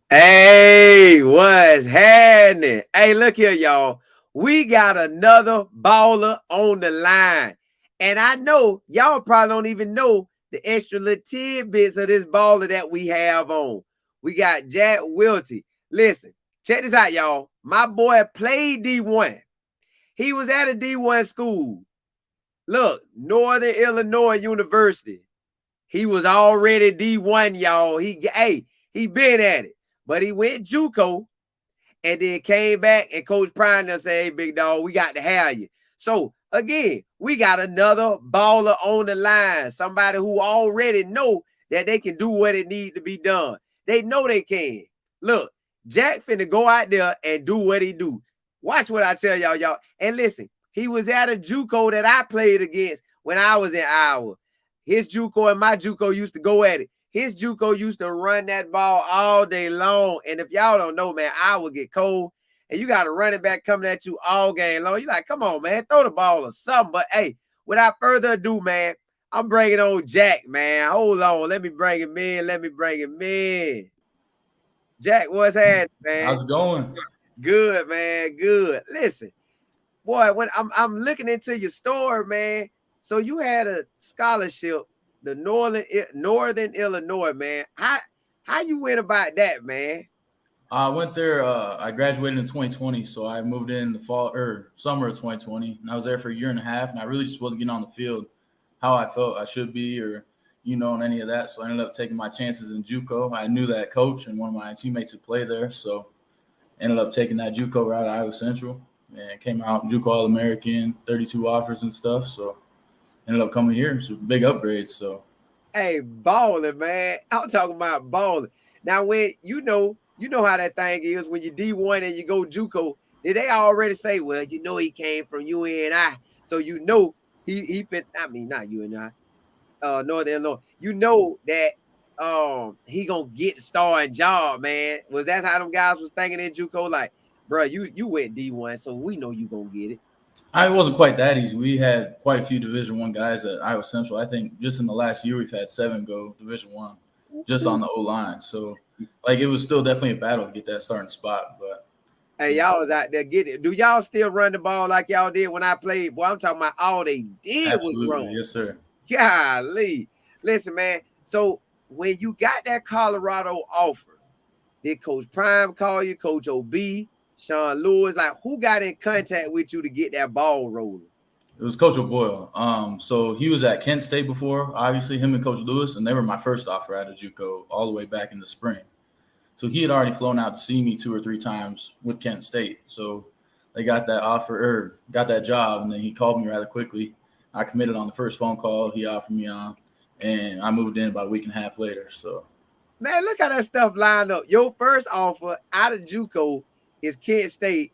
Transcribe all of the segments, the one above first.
Hey, what's happening? Hey, look here, y'all. We got another baller on the line. And I know y'all probably don't even know the extra little tidbits of this baller that we have on. We got Jack Wilty. Listen, check this out, y'all. My boy played D1. He was at a D1 school. Look, Northern Illinois University. He was already D1, y'all. He been at it. But he went JUCO and then came back and Coach Prime said, hey, big dog, we got to have you. So, again, we got another baller on the line. Somebody who already know that they can do what it needs to be done. They know they can. Look, Jack finna go out there and do what he do. Watch what I tell y'all. And listen, he was at a JUCO that I played against when I was in Iowa. His JUCO and my JUCO used to go at it. His JUCO used to run that ball all day long. And if y'all don't know, man, I would get cold. And you got a running back coming at you all game long. You're like, come on, man, throw the ball or something. But, hey, without further ado, man, I'm bringing on Jack, man. Hold on. Let me bring him in. Jack, what's happening, man? How's it going? Good, man. Good. Listen, boy, when I'm looking into your story, man. So you had a scholarship, the Northern Illinois, man. How you went about that, man? I went there. I graduated in 2020, so I moved in the fall or summer of 2020, and I was there for a year and a half. And I really just wasn't getting on the field how I felt I should be, or and any of that. So I ended up taking my chances in JUCO. I knew that coach and one of my teammates had played there, so ended up taking that JUCO route at Iowa Central, and came out JUCO All-American, 32 offers and stuff. So ended up coming here. It's a big upgrade. So. Hey, balling, man. I'm talking about balling. Now, when you know how that thing is when you D1 and you go JUCO, did they already say, well, he came from UNI, so he fit. I mean, not UNI, Northern Illinois. You know that he gonna get the starting job, man. Was that how them guys was thinking in JUCO? Like, bro, you went D1, so we know you gonna get it. It wasn't quite that easy. We had quite a few Division I guys at Iowa Central. I think just in the last year we've had 7 go Division I, just on the O line. So, it was still definitely a battle to get that starting spot. But hey, y'all was out there getting it. Do y'all still run the ball like y'all did when I played? Boy, I'm talking about all they did was absolutely, run. yes, sir. Golly, listen, man. So when you got that Colorado offer, did Coach Prime call you? Coach OB? Sean Lewis, like who got in contact with you to get that ball rolling? It was Coach O'Boyle. So he was at Kent State before, obviously, him and Coach Lewis, and they were my first offer out of JUCO all the way back in the spring. So he had already flown out to see me 2 or 3 times with Kent State. So they got that offer or got that job, and then he called me rather quickly. I committed on the first phone call he offered me on, and I moved in about a week and a half later. So, man, look how that stuff lined up. Your first offer out of JUCO is Kent State.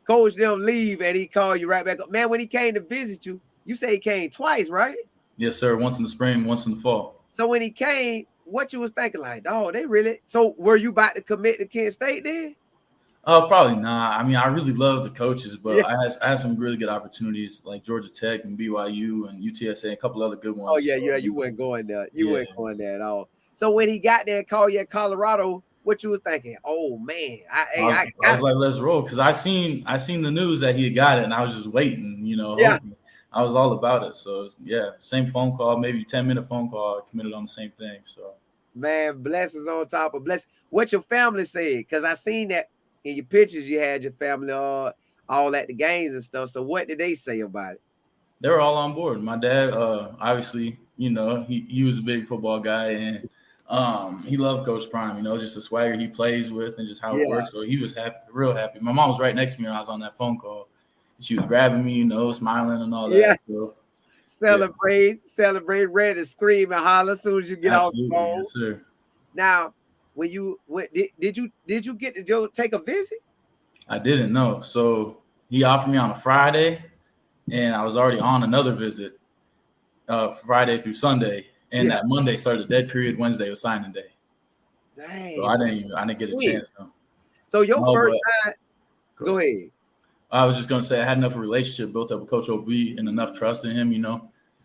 Coach them leave and he called you right back up. Man, when he came to visit you, you say he came twice, right? yes, sir. Once in the spring, once in the fall. So when he came, what you was thinking like, oh, they really? So were you about to commit to Kent State then? Probably not. I mean, I really love the coaches, but Yeah. I had some really good opportunities like Georgia Tech and BYU and UTSA and a couple other good ones. Oh yeah, So, yeah. You weren't going there. You yeah. weren't going there at all. So when he got there and called you at Colorado, what you was thinking? Oh man, I was like, let's roll, because I seen the news that he had got it, and I was just waiting, yeah. hoping. I was all about it. So yeah, same phone call, maybe 10-minute phone call. I committed on the same thing. So, Man, blessings on top of blessings. What your family said? Because I seen that in your pictures. You had your family all at the games and stuff. So what did they say about it? they were all on board. My dad, obviously, he was a big football guy, and he loved Coach Prime. Just the swagger he plays with and just how it Yeah. works. So he was happy, real happy. My mom was right next to me when I was on that phone call. She was grabbing me, smiling and all that. Yeah. So, Celebrate, ready to scream and holler as soon as you get off the absolutely, phone. yes, sir. Now, when you went, did you get to go take a visit? I didn't know. So he offered me on a Friday, and I was already on another visit Friday through Sunday. And that Monday started the dead period. Wednesday was signing day. Dang. So I didn't get a chance. No. So your first time, go ahead. I was just going to say I had enough of a relationship built up with Coach OB and enough trust in him.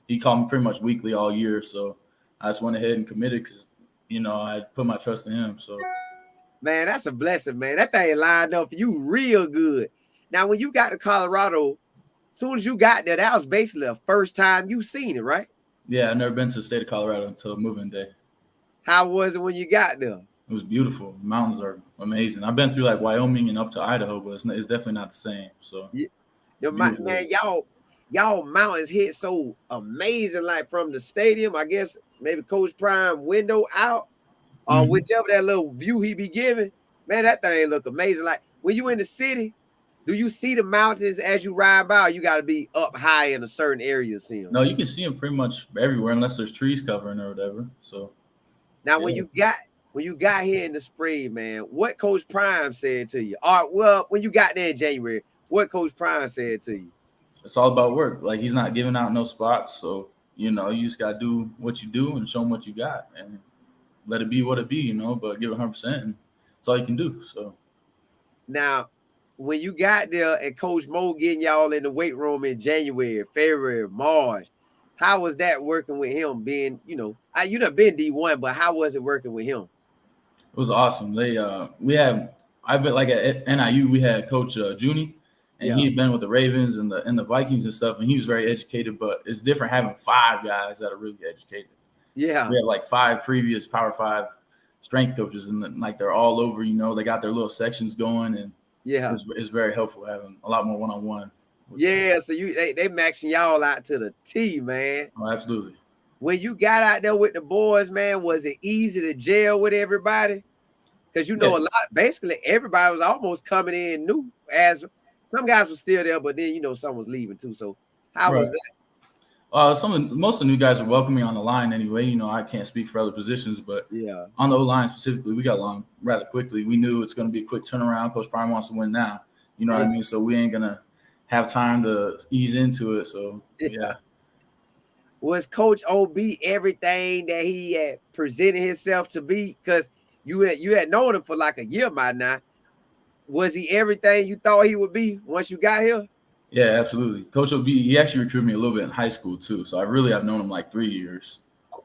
He called me pretty much weekly all year. So I just went ahead and committed because, I put my trust in him. So, Man, that's a blessing, man. That thing lined up for you real good. Now, when you got to Colorado, as soon as you got there, that was basically the first time you seen it, right? Yeah, I've never been to the state of Colorado until moving day. How was it when you got there? It was beautiful. The mountains are amazing. I've been through like Wyoming and up to Idaho, but it's definitely not the same. So, Yeah. beautiful. Man, y'all mountains hit so amazing, like from the stadium. I guess maybe Coach Prime window out, or whichever that little view he be giving. Man, that thing look amazing. Like when you in the city, do you see the mountains as you ride by? Or you got to be up high in a certain area to see them. No, you can see them pretty much everywhere unless there's trees covering or whatever. So now, when you got here in the spring, man, what Coach Prime said to you? Or well, when you got there in January, what Coach Prime said to you? It's all about work. Like he's not giving out no spots, so you just gotta do what you do and show him what you got, and let it be what it be, But give it 100%, and that's all you can do. So now, when you got there and Coach Mo getting y'all in the weight room in January, February, March, how was that working with him? Being, you done been D1, but how was it working with him? It was awesome. I've been like at NIU, we had Coach Junie. And he had been with the Ravens and the Vikings and stuff, and he was very educated. But it's different having 5 guys that are really educated. Yeah, we have like 5 previous Power 5 strength coaches, and like they're all over. They got their little sections going, and it's very helpful having a lot more one-on-one. Yeah, so they maxing y'all out to the T, man. Oh, absolutely. When you got out there with the boys, man, was it easy to gel with everybody? Because basically everybody was almost coming in new as. Some guys were still there, but then some was leaving too. So how was that? Most of the new guys are welcoming on the line anyway. I can't speak for other positions, but on the O-line specifically, we got along rather quickly. We knew it's going to be a quick turnaround. Coach Prime wants to win now. You know what I mean? So we ain't gonna have time to ease into it. So yeah. Was Coach OB everything that he had presented himself to be? Because you had known him for like a year by now. Was he everything you thought he would be once you got here? Yeah, absolutely. Coach OB, he actually recruited me a little bit in high school too. So I've known him like 3 years.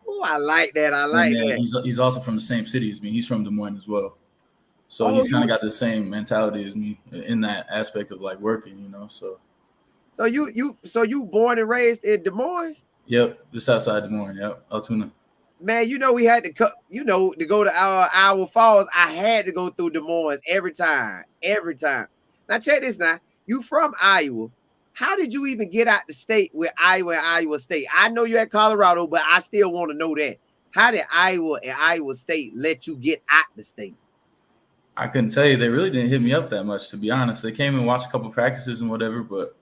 Oh, I like that. that. He's also from the same city as me. He's from Des Moines as well. So he's kind of got the same mentality as me in that aspect of like working, So you born and raised in Des Moines? Yep, just outside Des Moines. Yep, Altoona. Man, we had to to go to Iowa Falls. I had to go through Des Moines every time. Now check this. Now you from Iowa. How did you even get out the state with Iowa and Iowa State? I know you're at Colorado, but I still want to know that. How did Iowa and Iowa State let you get out the state? I couldn't tell you. They really didn't hit me up that much, to be honest. They came and watched a couple practices and whatever, but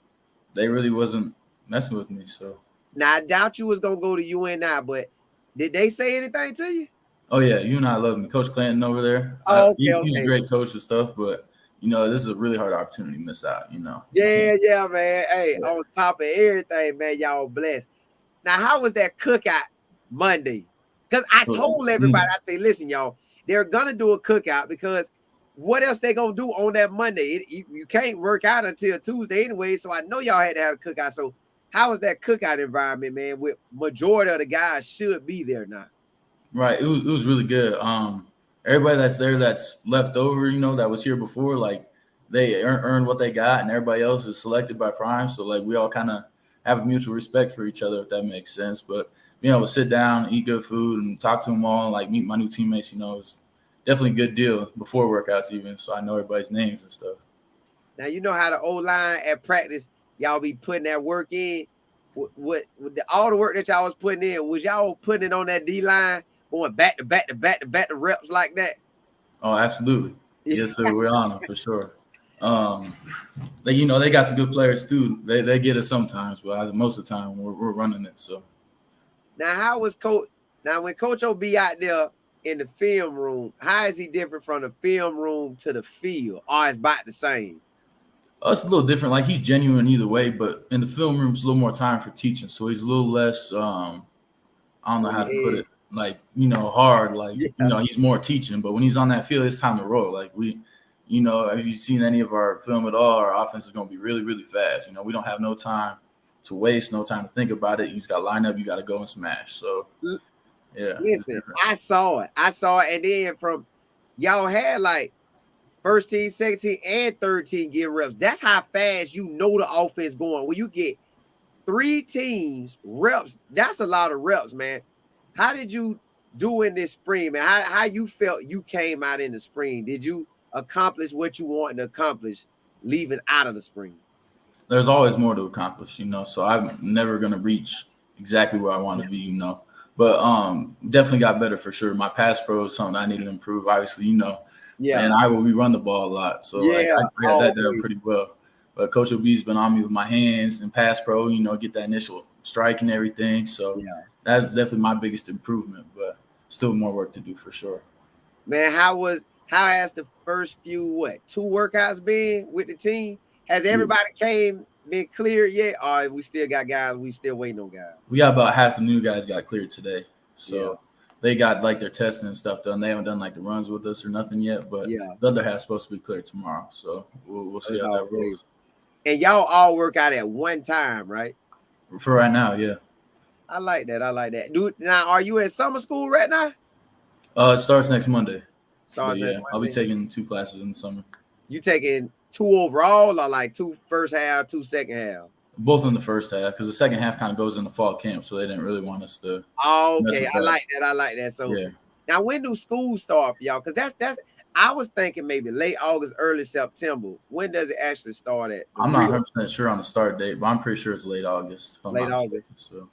they really wasn't messing with me. So now I doubt you was gonna go to UNI, but did they say anything to you? Oh yeah, UNI love me. Coach Clanton over there. He's a great coach and stuff, but this is a really hard opportunity to miss out. Yeah, man. Hey, on top of everything, man, y'all blessed. Now, how was that cookout Monday? Because I told everybody, I say, listen, y'all, they're gonna do a cookout because what else they gonna do on that Monday? You can't work out until Tuesday anyway. So I know y'all had to have a cookout. So how was that cookout environment, man? With majority of the guys should be there now. Right. It was really good. Everybody that's there that's left over, that was here before, like they earned what they got, and everybody else is selected by Prime. So like we all kind of have a mutual respect for each other, if that makes sense. But being able to sit down, eat good food, and talk to them all, and like meet my new teammates, is definitely a good deal before workouts even. So I know everybody's names and stuff. Now you know how the O-line at practice, y'all be putting that work in. What all the work that y'all was putting in, was y'all putting it on that D-line, going back to reps like that? Oh, absolutely. Yes, sir. We're on them for sure. They got some good players too. They get it sometimes, but most of the time we're running it. So now, how was Coach? Now, when Coach O be out there in the film room, how is he different from the film room to the field? Or it's about the same? It's a little different. Like he's genuine either way, but in the film room, it's a little more time for teaching. So he's a little less. I don't know how to put it. Like hard. Like he's more teaching. But when he's on that field, it's time to roll. Like we, if you've seen any of our film at all, our offense is going to be really, really fast. We don't have no time to waste, no time to think about it. You just got to line up. You got to go and smash. So yeah. Listen, I saw it, and then from y'all had like first team, second team, and third team get reps. That's how fast you know the offense going. When you get 3 teams reps, that's a lot of reps, man. How did you do in this spring, man? How you felt you came out in the spring? Did you accomplish what you wanted to accomplish leaving out of the spring? There's always more to accomplish, so I'm never going to reach exactly where I want to be, but definitely got better for sure. My pass pro is something I need to improve, obviously, Yeah. and we run the ball a lot. So Yeah, I got that down pretty well. But Coach OB's been on me with my hands and pass pro, get that initial strike and everything. So that's definitely my biggest improvement, but still more work to do for sure. Man, how has the first few 2 workouts been with the team? Has everybody been cleared yet, or we still got guys? We still waiting on guys. We got about half the new guys got cleared today, so they got like their testing and stuff done. They haven't done like the runs with us or nothing yet, but the other half's supposed to be cleared tomorrow. So we'll see how that rolls. And y'all all work out at one time, right? For right now, yeah. I like that. Dude, now are you in summer school right now? It starts next Monday. Next Monday. I'll be taking 2 classes in the summer. You taking 2 overall or like 2 first half, 2 second half? Both in the first half, because the second half kind of goes into fall camp, so they didn't really want us to. Oh, okay, I like that. So now, when do school start for y'all? Because that's I was thinking maybe late August, early September. When does it actually start at? I'm not 100% sure on the start date, but I'm pretty sure it's late August. Late August. So.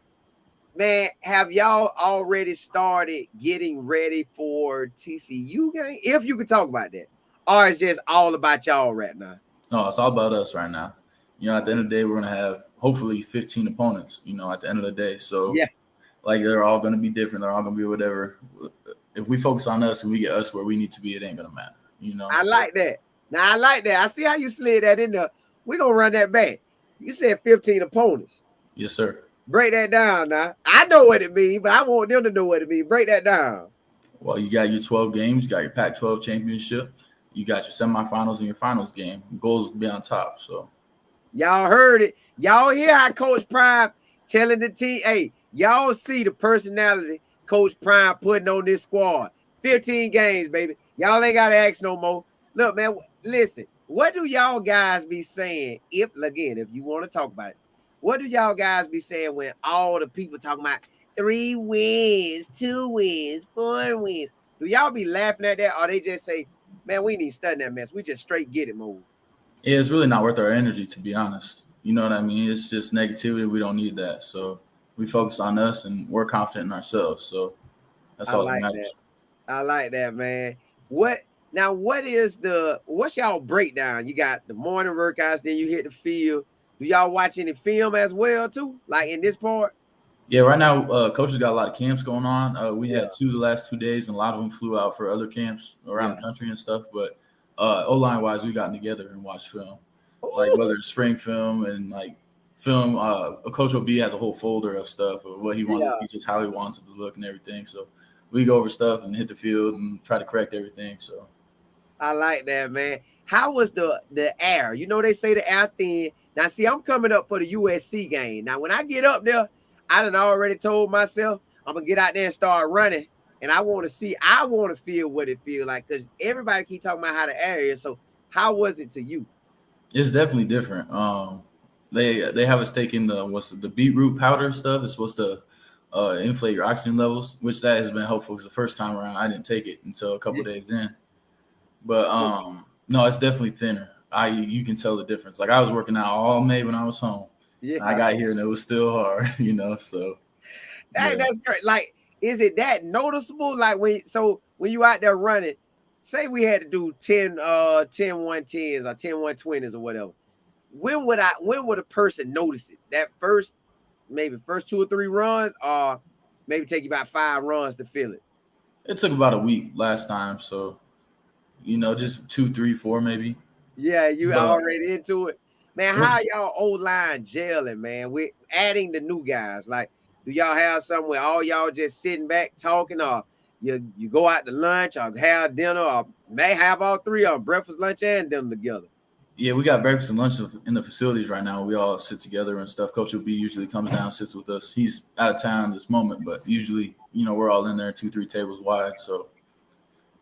Man, have y'all already started getting ready for TCU game? If you could talk about that, or it's just all about y'all right now? No, it's all about us right now. At the end of the day, we're gonna have hopefully 15 opponents. At the end of the day, so like they're all gonna be different. They're all gonna be whatever. If we focus on us and we get us where we need to be, it ain't gonna matter. I like that. Now I like that. I see how you slid that in there. We're gonna run that back. You said 15 opponents. Yes, sir. Break that down now. I know what it means, but I want them to know what it means. Break that down. Well, you got your 12 games, you got your Pac-12 championship, you got your semifinals and your finals game. Goals will be on top. So y'all heard it. Y'all hear how Coach Prime telling the team, hey, y'all see the personality Coach Prime putting on this squad. 15 games, baby. Y'all ain't got to ask no more. Look, man, listen. What do y'all guys be saying if you want to talk about it? What do y'all guys be saying when all the people talking about 3 wins, 2 wins, 4 wins? Do y'all be laughing at that, or they just say, man, we need to study that mess. We just straight get it mode? Yeah, it's really not worth our energy, to be honest. You know what I mean? It's just negativity. We don't need that. So we focus on us and we're confident in ourselves. So that's all that matters. I like that, man. What's y'all breakdown? You got the morning workouts, then you hit the field. Do y'all watch any film as well too? Like in this part? Yeah, right now, coaches got a lot of camps going on. We had 2 the last 2 days, and a lot of them flew out for other camps around the country and stuff. But O-line wise, we gotten together and watched film, like whether it's spring film and like film. Coach OB has a whole folder of stuff of what he wants to teach us, how he wants it to look, and everything. So we go over stuff and hit the field and try to correct everything. So I like that, man. How was the air? They say the air thin. Now, see, I'm coming up for the USC game. Now, when I get up there, I done already told myself I'm going to get out there and start running. And I want to feel what it feels like, because everybody keep talking about how the air is. So how was it to you? It's definitely different. They have us taking the beetroot powder stuff. It's supposed to inflate your oxygen levels, which that has been helpful, because the first time around I didn't take it until a couple days in. But no, it's definitely thinner. You can tell the difference. Like I was working out all May when I was home. Yeah, I got here and it was still hard, So that's great. Like, is it that noticeable? Like when you out there running, say we had to do 10 110s or 10 120s or whatever. When would a person notice it? That first 2 or 3 runs, or maybe take you about 5 runs to feel it? It took about a week last time, so just 2, 3, 4 maybe. Yeah, you already into it. Man, how y'all O-line gelling, man, with adding the new guys? Like, do y'all have something where all y'all just sitting back talking, or you go out to lunch or have dinner, or may have all 3 on breakfast, lunch, and dinner together? Yeah, we got breakfast and lunch in the facilities right now. We all sit together and stuff. Coach OB usually comes down, sits with us. He's out of town this moment, but usually, we're all in there 2, 3 tables wide. So,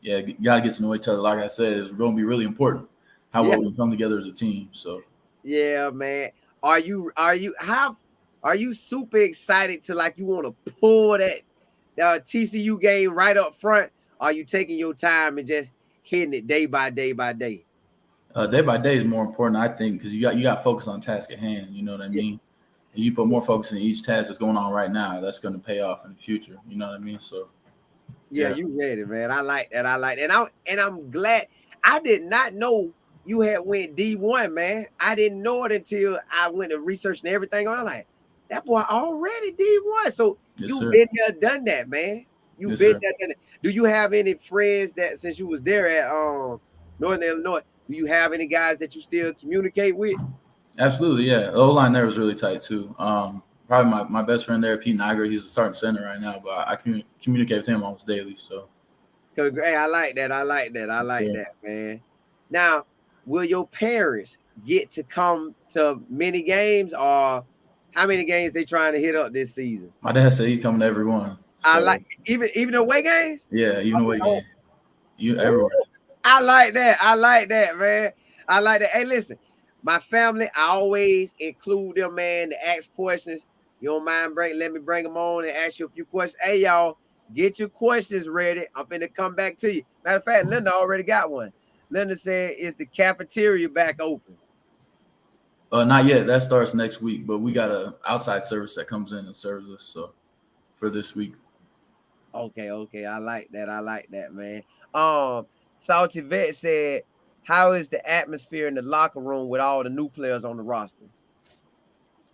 yeah, you got to get to know each other. Like I said, it's going to be really important how Yeah, well we come together as a team. So yeah, man. Are you super excited to like you want to pull that TCU game right up front? Are you taking your time and just hitting it day by day by day? day by day is more important, I think, because you got focus on task at hand. You know what I Yeah, mean? And you put yeah, more focus in each task that's going on right now. That's going to pay off in the future. You know what I mean? So yeah, yeah. you ready, man. I like that. I like that. And I'm glad. I did not know you had went D1, man. I didn't know it until I went to research and everything. I'm like, that boy already D1. So Yes, you've sir. been there, done that, man. You've Yes, been sir. there, done that. Do you have any friends that since you was there at Northern Illinois, do you have any guys that you still communicate with? Absolutely, yeah. The O line there was really tight too. Probably my best friend there, Pete Niger. He's the starting center right now, but I communicate with him almost daily. So Hey, I like that. I like that. I yes, like sir. that, man. Now, will your parents get to come to many games, or how many games they trying to hit up this season? My dad said he's coming to every one. I like So even away games. yeah, you know what Oh, game? You oh, everywhere. I like that. I like that, man. I like that. Hey, listen, my family, I always include them, man, to ask questions. You don't mind let me bring them on and ask you a few questions. Hey, y'all, get your questions ready. I'm finna come back to you. Matter of fact, Linda already got one. Linda said, is the cafeteria back open? Not yet. That starts next week, but we got a outside service that comes in and serves us. So for this week, Okay, okay. I like that. I like that, man. Salty Vet said, how is the atmosphere in the locker room with all the new players on the roster?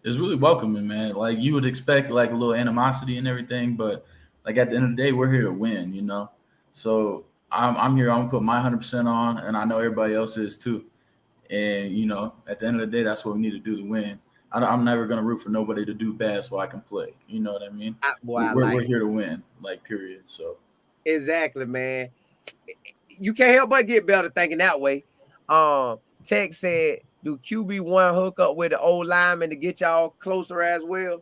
it's really welcoming, man. Like you would expect, like a little animosity and everything, but like at the end of the day, we're here to win. So I'm here. I'm gonna put my 100% on, and I know everybody else is too. And at the end of the day, that's what we need to do to win. I'm never gonna root for nobody to do bad so I can play. You know what I mean? Boy, I We're like here to win, like period. So exactly, man. You can't help but get better thinking that way. Tech said, do QB1 hook up with the old lineman to get y'all closer as well?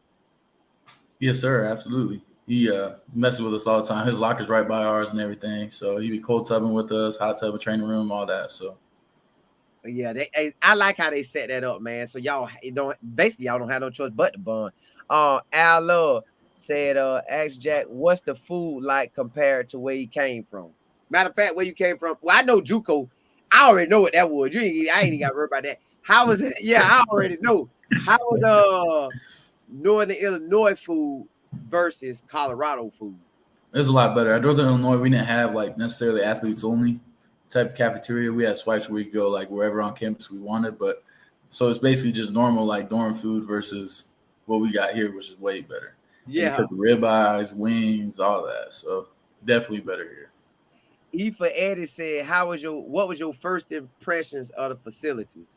yes, sir, absolutely. He messes with us all the time. His locker's right by ours and everything. So he be cold tubbing with us, hot tub, training room, all that. So Yeah, I like how they set that up, man. So y'all y'all don't have no choice but to bond. Al Love said, ask Jack, what's the food like compared to where he came from? Matter of fact, where you came from. Well, I know Juco. I already know what that was. I ain't even got to worry about that. How was it? Yeah, I already know. How was Northern Illinois food versus Colorado food? it's a lot better. At Northern Illinois, we didn't have like necessarily athletes only type of cafeteria. We had swipes where we could go like wherever on campus we wanted. But so it's basically just normal like dorm food versus what we got here, which is way better. And they Yeah. cook ribeyes, wings, all that. So definitely better here. Ifa Eddie said, what was your first impressions of the facilities?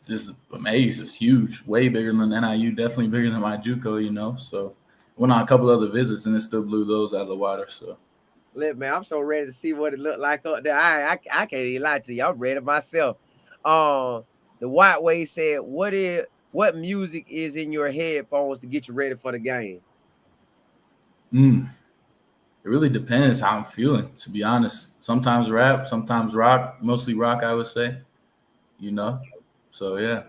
This amazing. It's huge, way bigger than NIU, definitely bigger than my JUCO. So went on a couple other visits and it still blew those out of the water. So Look, man, I'm so ready to see what it looked like up there. I can't even lie to you. I'm ready myself. The White Way said, what music is in your headphones to get you ready for the game? it really depends how I'm feeling, to be honest. Sometimes rap, sometimes rock, mostly rock, I would say. You know, so yeah.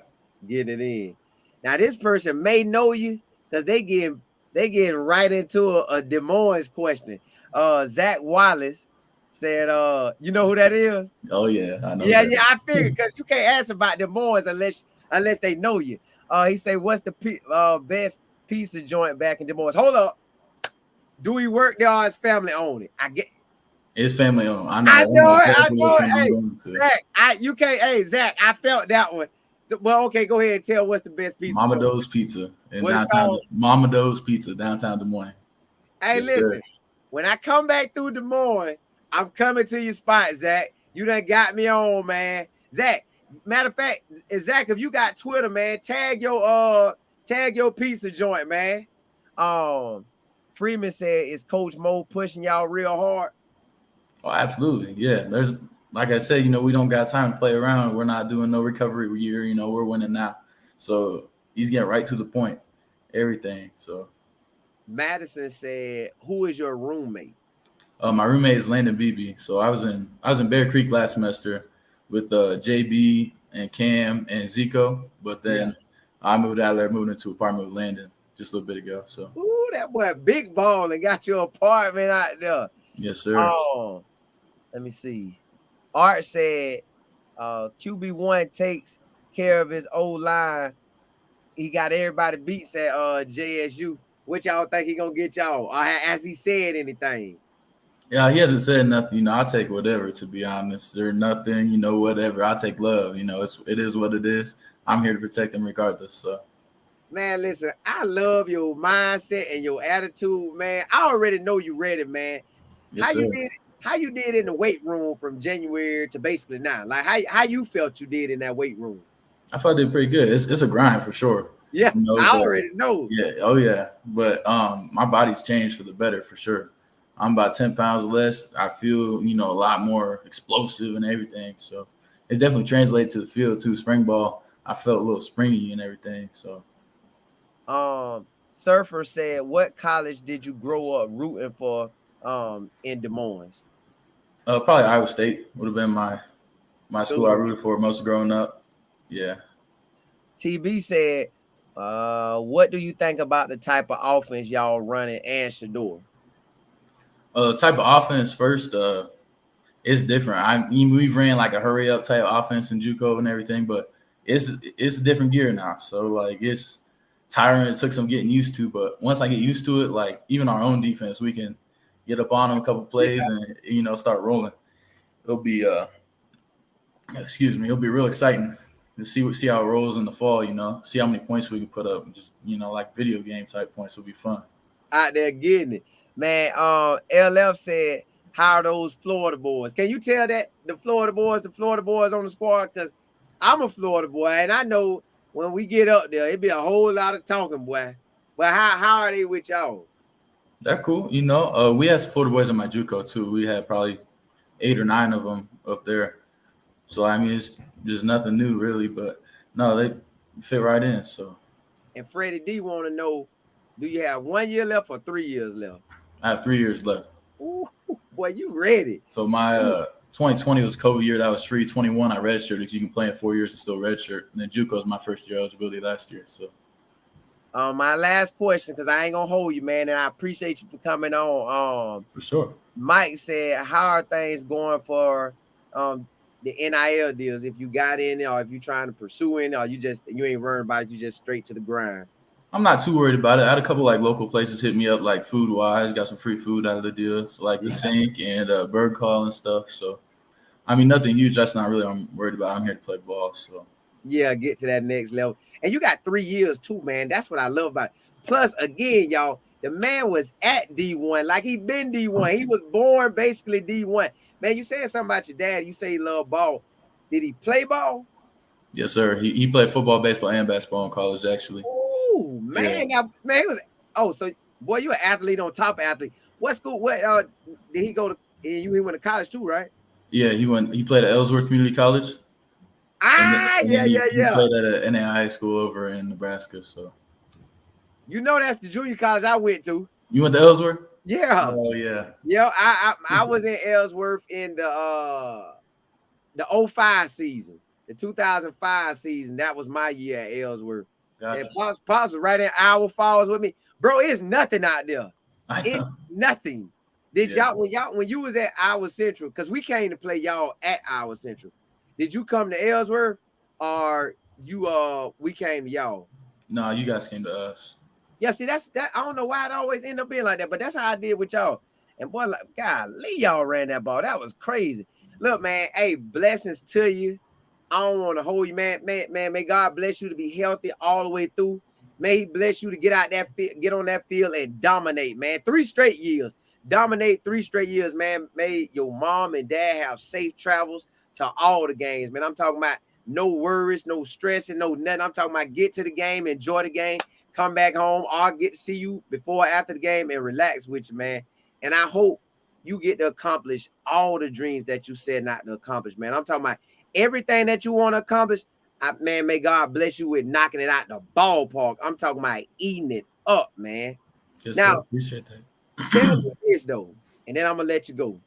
Get it in. Now this person may know you because they getting right into a Des Moines question. Zach Wallace said, you know who that is? Oh yeah, I know Yeah, that. yeah, I figured because you can't ask about Des Moines unless they know you. He said, what's the best pizza joint back in Des Moines? Hold up. Do he work there or his family own it? It's family owned. I I know. know it. I Exactly know which it. one I'm Hey, going to. Zach, you can't. Hey, Zach, I felt that one. So, well, okay, go ahead and tell what's the best pizza Mama joint. Do's Pizza in What it's downtown. called? Mama Do's Pizza downtown Des Moines. Hey, Yes, sir. listen. When I come back through Des Moines, I'm coming to your spot, Zach. You done got me on, man. Zach, matter of fact, Zach, if you got Twitter, man, tag your pizza joint, man. Freeman said, is Coach Mo pushing y'all real hard? Oh, absolutely. Yeah. There's like I said, we don't got time to play around. We're not doing no recovery year. We're winning now. So he's getting right to the point. Everything. So Madison said, who is your roommate? My roommate is Landon Beebe. So I was in Bear Creek last semester with JB and Cam and Zico, but then I moved out there, moved into an apartment with Landon just a little bit ago. So Ooh, that boy big ball and got your apartment out there. yes, sir. Oh, let me see. Art said QB1 takes care of his old line. He got everybody beats at JSU. What y'all think he gonna get y'all? Or has he said anything? Yeah, he hasn't said nothing. I'll take whatever, to be honest. There's nothing, whatever. I'll take love. It is what it is. I'm here to protect him regardless. So, man, listen, I love your mindset and your attitude, man. I already know you ready, man. yes, sir. How you did in the weight room from January to basically now? Like how you felt you did in that weight room? I felt I did pretty good. It's a grind for sure. Yeah, I already know. Yeah, oh yeah. But my body's changed for the better for sure. I'm about 10 pounds less. I feel, a lot more explosive and everything. So it's definitely translated to the field too. Spring ball, I felt a little springy and everything. So Surfer said, what college did you grow up rooting for in Des Moines? Probably Iowa State would have been my school I rooted for most growing up. Yeah. TB said, what do you think about the type of offense y'all running and Shador? Type of offense first, it's different. We've ran like a hurry up type offense in JUCO and everything, but it's a different gear now. So like it's tiring. It took some getting used to, but once I get used to it, like even our own defense, we can get up on them a couple plays and start rolling. It'll be it'll be real exciting to see how it rolls in the fall. See how many points we can put up. Just like video game type points will be fun. Out there getting it, man. LF said, how are those Florida boys? Can you tell that the Florida boys on the squad? Because I'm a Florida boy, and I know when we get up there, it'd be a whole lot of talking, boy. But how are they with y'all? They're cool. We had some Florida boys in my JUCO too. We had probably 8 or 9 of them up there. So I mean, it's just nothing new really, but no, they fit right in. So. And Freddie D want to know, do you have 1 year left or 3 years left? I have 3 years left. Ooh, boy, you ready? So my 2020 was COVID year. That was free. 21 I redshirted because you can play in 4 years and still redshirt. And then JUCO was my first year eligibility last year. So. My last question, because I ain't gonna hold you, man, and I appreciate you for coming on. For sure. Mike said, how are things going for the NIL deals? If you got in or if you're trying to pursue it, or you ain't worried about it, you just straight to the grind. I'm not too worried about it. I had a couple like local places hit me up, like food wise, got some free food out of the deal, so like the Sink and Bird Call and stuff. So, I mean, nothing huge. That's not really what I'm worried about. I'm here to play ball. So, yeah, get to that next level. And you got 3 years too, man. That's what I love about it. Plus, again, y'all, the man was at D1, like he been D1. He was born basically D1. Man, you said something about your dad. You say he loved ball. Did he play ball? Yes, sir. He played football, baseball, and basketball in college, actually. Oh man, yeah. Now, man, so boy, you're an athlete on top of athlete. What school? What did he go to? He went to college too, right? Yeah, he played at Ellsworth Community College. Yeah. He played at an NAIA school over in Nebraska. So, that's the junior college I went to. You went to Ellsworth? Yeah. Oh yeah. Yeah, I was in Ellsworth in the 05 season, the 2005 season. That was my year at Ellsworth. Gotcha. And Pops was right in Iowa Falls with me, bro. It's nothing out there. It's nothing. Did y'all when you was at Iowa Central? Because we came to play y'all at Iowa Central. Did you come to Ellsworth, or we came to y'all? No, you guys came to us. Yeah, see, that I don't know why it always end up being like that, but that's how I did with y'all. And boy, like, golly, y'all ran that ball. That was crazy. Look, man, hey, blessings to you. I don't want to hold you, man. May God bless you to be healthy all the way through. May He bless you to get on that field and dominate, man. 3 straight years. Dominate 3 straight years, man. May your mom and dad have safe travels to all the games, man. I'm talking about no worries, no stress, and no nothing. I'm talking about get to the game, enjoy the game, come back home, or get to see you before or after the game and relax with you, man. And I hope you get to accomplish all the dreams that you said not to accomplish, man. I'm talking about everything that you want to accomplish. Man, may God bless you with knocking it out the ballpark. I'm talking about eating it up, man. Yes, now, sir. Appreciate that. Tell me this, though. and then I'm gonna let you go.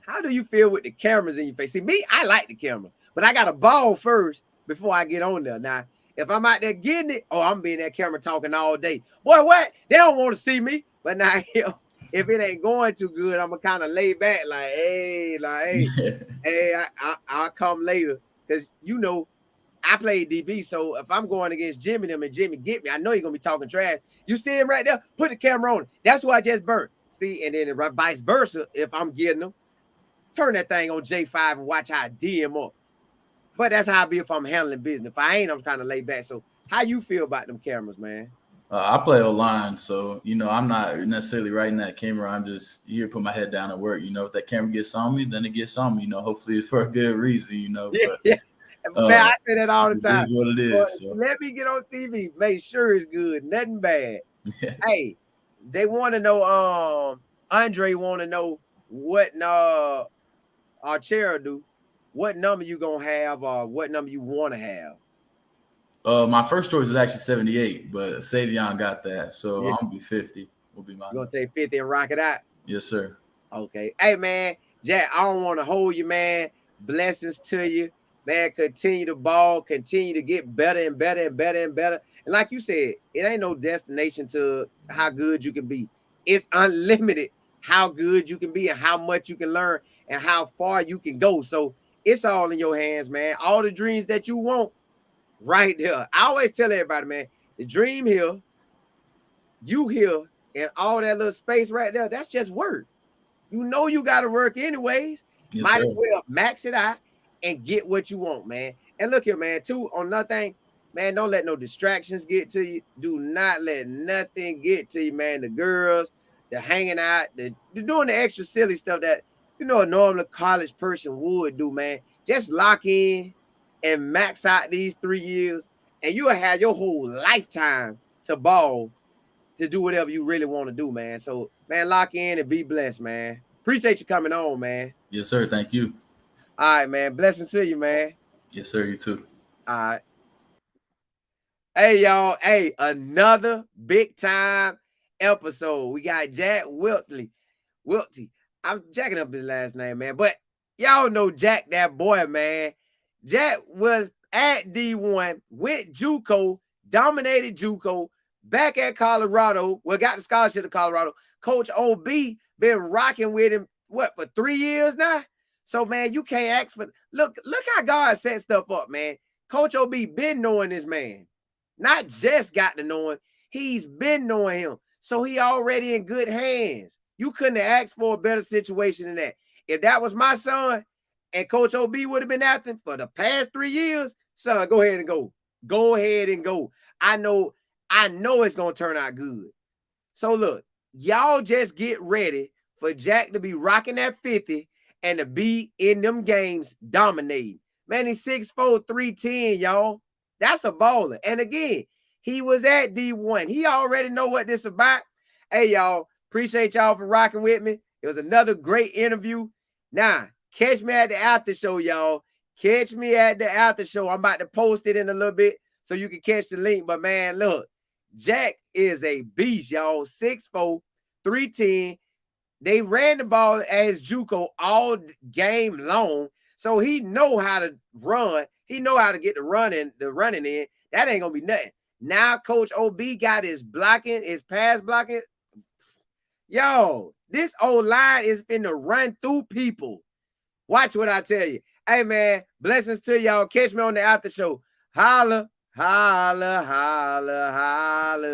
How do you feel with the cameras in your face? See, me, I like the camera, but I got a ball first before I get on there. Now, if I'm out there getting it, oh, I'm being that camera talking all day. Boy, what? They don't want to see me. But now, if it ain't going too good, I'm gonna kind of lay back, hey, I'll come later. Because I play DB, so if I'm going against Jimmy them and Jimmy get me, I know you're gonna be talking trash. You see him right there, put the camera on. That's who I just burnt. See, and then vice versa, if I'm getting them, turn that thing on J5 and watch how I D him up. But that's how I be if I'm handling business. If I ain't, I'm kind of laid back. So how you feel about them cameras, man? I play O-line, so, I'm not necessarily right in that camera. I'm just here to put my head down and work. If that camera gets on me, then it gets on me. Hopefully it's for a good reason, Yeah. Man, I say that all the time. It is what it is. So. Let me get on TV. Make sure it's good. Nothing bad. Hey, they want to know, Andre want to know what our chair do. What number you going to have or what number you want to have? My first choice is actually 78, but Savion got that. So Yeah. I'm going to be 50. Will be my. You going to take 50 and rock it out? Yes, sir. Okay. Hey, man, Jack, I don't want to hold you, man. Blessings to you. Man, continue to ball, continue to get better and better and better and better. And like you said, it ain't no destination to how good you can be. It's unlimited how good you can be and how much you can learn and how far you can go. So it's all in your hands, man. All the dreams that you want right there. I always tell everybody, man, the dream here, you here, and all that little space right there, that's just work. You got to work anyways. Yes, Might sir. as well max it out and get what you want, man. And look here, man, too, on nothing, man, don't let no distractions get to you. Do not let nothing get to you, man. The girls, the hanging out, the doing the extra silly stuff that, a normal college person would do, man. Just lock in and max out these 3 years, and you'll have your whole lifetime to ball to do whatever you really want to do, man. So, man, lock in and be blessed, man. Appreciate you coming on, man. Yes, sir. Thank you. All right, man. Blessings to you, man. Yes, sir. You too. All right. Hey, y'all. Hey, another big time episode. We got Jack Wilty. I'm jacking up his last name, man. But y'all know Jack, that boy, man. Jack was at D1, went JUCO, dominated JUCO, back at Colorado. Well, got the scholarship to Colorado. Coach OB been rocking with him, for 3 years now? So, man, you can't ask for – look how God set stuff up, man. Coach OB been knowing this man. Not just got to know him. He's been knowing him. So, he already in good hands. You couldn't have asked for a better situation than that. If that was my son and Coach OB would have been after him for the past 3 years, son, go ahead and go. Go ahead and go. I know it's going to turn out good. So, look, y'all just get ready for Jack to be rocking that 50 and to be in them games dominating. Man, he's 6'4", 310, y'all. That's a baller. And again, he was at D1. He already know what this about. Hey, y'all, appreciate y'all for rocking with me. It was another great interview. Now, catch me at the after show, y'all. Catch me at the after show. I'm about to post it in a little bit so you can catch the link. But, man, look, Jack is a beast, y'all. 6'4", 310. They ran the ball as JUCO all game long, so he know how to run. He know how to get the running in. That ain't gonna be nothing. Now Coach OB got his pass blocking. Yo, this old line is finna run through people. Watch what I tell you. Hey, man, blessings to y'all. Catch me on the after show. Holla, holla, holla, holla.